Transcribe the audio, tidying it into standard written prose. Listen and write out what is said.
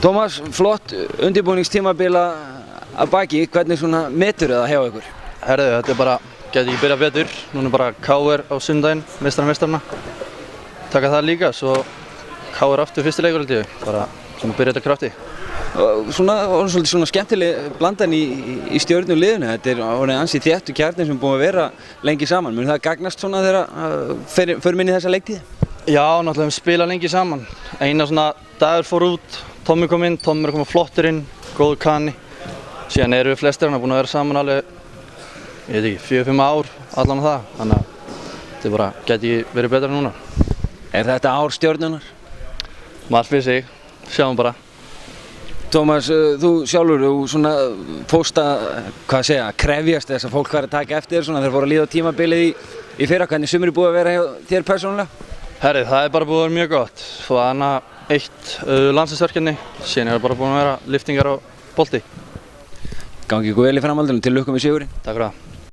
Tómas, flott undirbúningstímabil að baki, hvernig svona metur það hjá ykkur? Herðu, þetta bara, geti ekki byrjað betur. Núna bara KR á sundaginn, meistarana. Taka það líka, svo KR aftur fyrsti leikur held ég, bara sem að byrja þetta krafti. Svolítið svona skemmtileg blandan í stjörnuliðinu, þetta er ansið þéttur kjarnir sem búin að vera lengi saman. Mun það gagnast svona þegar förum inn í þessa leiktíð? Já, náttúrulega við spila lengi saman. Eina svona dagur fór út, Tommi kom inn, Tommi er að koma flottur inn, góður kanni. Síðan eru við flestir hann búin að vera saman alveg, ég veit ekki, 4-5 ár allan á það. Þannig að þetta bara geti ekki verið betra núna. Er þetta ár stjörnunar? Margt fyrir sig, sjáum bara. Tómas, þú sjálfur, þú svona fórst að krefjast þess að fólk var að taka eftir þér svona þegar fóru að líða á tímabilið í fyrra. Hvernig sumir er búið að vera hjá þér persónulega? Herri, það er bara búið að vera mjög gott. Svo annað eitt landsliðsverkefni, síðan er bara búin að vera liftingar á bolti. Gangi ykkur vel í framhaldinu, til lukku með sigurinn. Takk fyrir það.